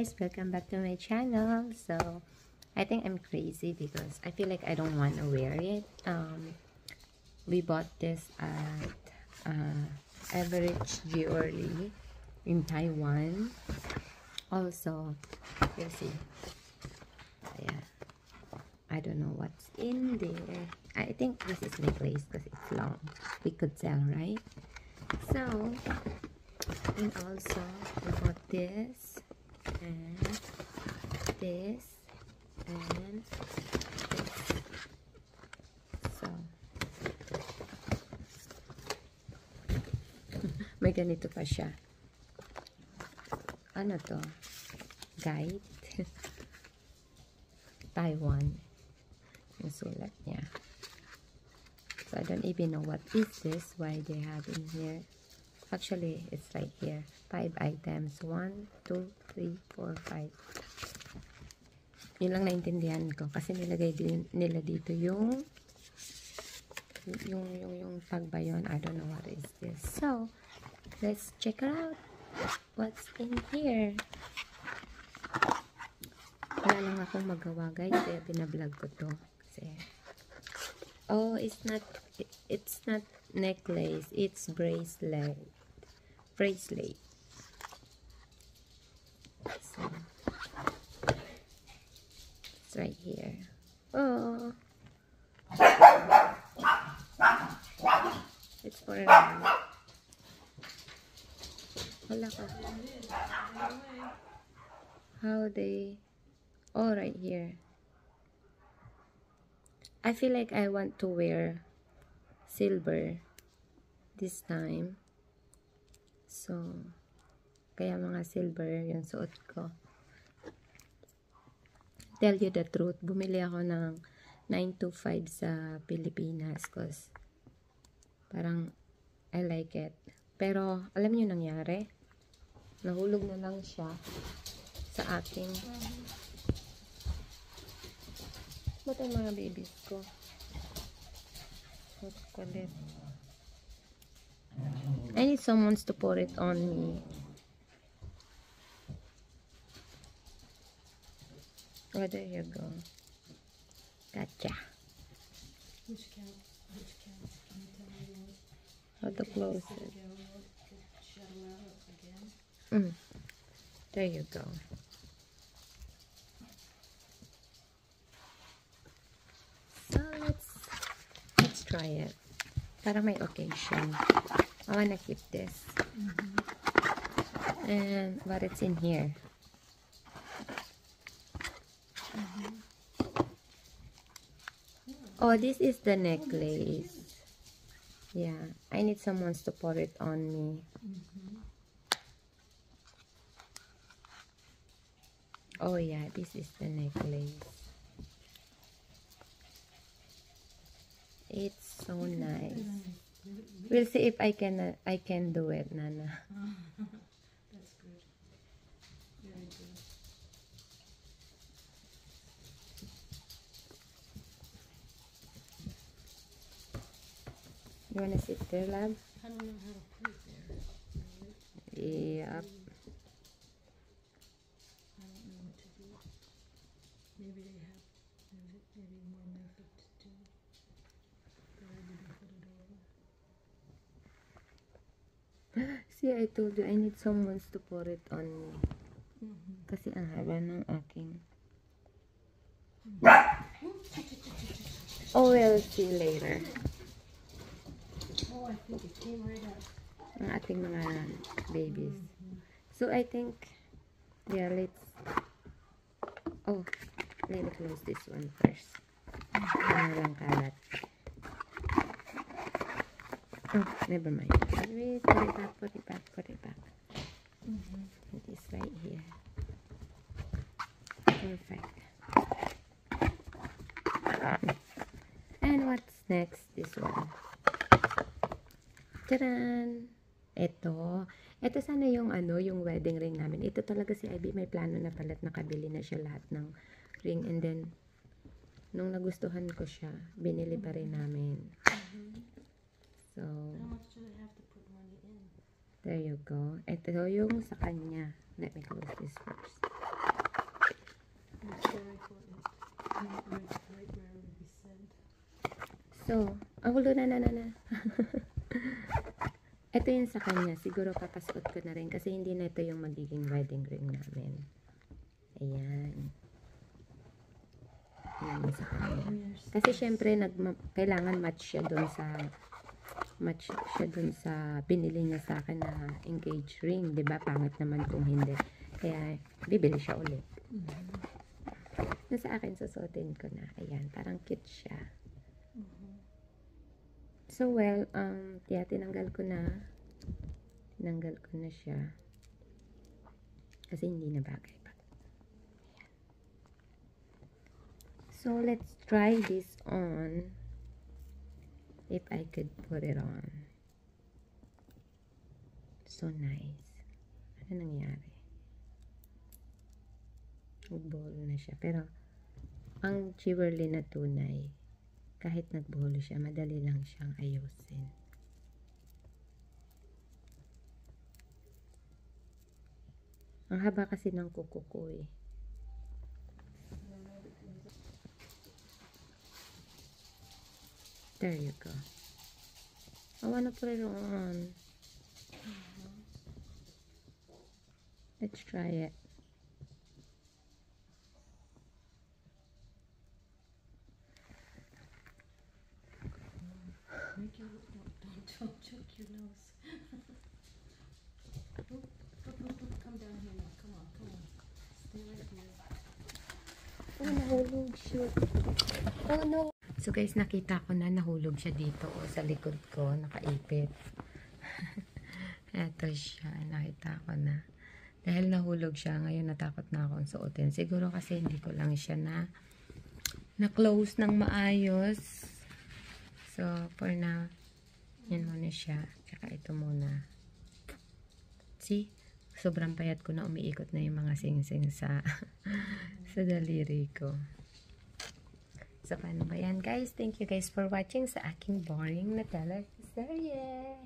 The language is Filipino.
guys, welcome back to my channel. So I think I'm crazy because I feel like I don't want to wear it. We bought this at Average Jewelry in Taiwan. Also, you'll see, yeah, I don't know what's in there. I think this is necklace because it's long. We could tell, right? So, and also we bought this and this and this. So may ganito pa siya. Ano to? Guide. Taiwan yung sulat niya. So I don't even know what is this, why they have in here. Actually, it's right here. 5 items. 1, 2, 3, 4, 5. Yun lang naintindihan ko. Kasi nilagay din nila dito yung tag ba yun? I don't know what is this. So, let's check out what's in here. Wala lang akong magawa, guys. Kaya binablog ko to. Kasi, oh, it's not necklace. It's bracelet. So, it's right here. Oh, it's for a ring. Wala ka. How they, oh, right here. I feel like I want to wear silver this time. So, kaya mga silver yung suot ko. Tell you the truth, bumili ako ng 925 sa Pilipinas because parang I like it. Pero, alam niyo nangyari? Nahulog na lang siya sa aking ba't ang mga babies ko? What kulit? I need someone to pour it on me. Oh, there you go. Gotcha. Which cat? Which cat? Can you tell me what? How to close it. Shut her out again. There you go. So let's try it. Para may occasion. I wanna keep this. And what it's in here. Oh, this is the necklace. Yeah, I need someone to pour it on me. Oh yeah, this is the necklace. It's so nice. We'll see if I can do it, Nana. That's good. Very good. You wanna sit there, love? I don't know how to put it there. Yep. I don't know what to do. Maybe they have maybe more method to do. But I didn't put it over. See, I told you, I need someone to pour it on me. Kasi ang haba ng aking. Oh, we'll see later. Oh, I think it came right up. Ang ating mga babies. So, I think, yeah, let's, oh, let me close this one first. Ano lang kalat. Oh, never mind. Wait, put it back. It is right here. Perfect. And what's next? This one. Taran! Ito sana yung yung wedding ring namin. Ito talaga si Ivy may plano na palat, nakabili na siya lahat ng ring, and then nung nagustuhan ko siya, binili pa rin namin. So, How much do they have to put money in? there you go. Ito yung sa kanya. Let me close this first. So, ang hulo na. Ito yung sa kanya. Siguro papasuot ko na rin kasi hindi na ito yung magiging wedding ring namin. Ayan. Ayan yung sa kanya. Kasi syempre, kailangan match siya dun sa binili niya sa akin na engage ring. Diba? Pangit naman kung hindi. Kaya, bibili siya ulit. Nasa akin, susuotin ko na. Ayan, parang cute siya. So, well, tinanggal ko na. Tinanggal ko na siya. Kasi hindi na bagay pa. Ayan. So, let's try this on. If I could put it on. So nice. Ano nangyari? Nagbolo na siya. Pero, ang jewelry na tunay, kahit nagbolo siya, madali lang siyang ayusin. Ang haba kasi ng kuko ko eh. There you go. I wanna put it on. Let's try it. Make your don't choke your nose. Come down here now. Come on. Stay right here. Oh, nahulog siya. Oh no. So guys, nakita ko na nahulog siya dito sa likod ko, nakaipit. Ito siya, nakita ko na. Dahil nahulog siya, ngayon natakot na akong suotin. Siguro kasi hindi ko lang siya na-close ng maayos. So, for now, yan muna siya. Tsaka ito muna. See? Sobrang payat ko na, umiikot na yung mga sing-sing sa daliri ko. So, paano ba yan, guys? Thank you guys for watching sa aking boring na teleserye.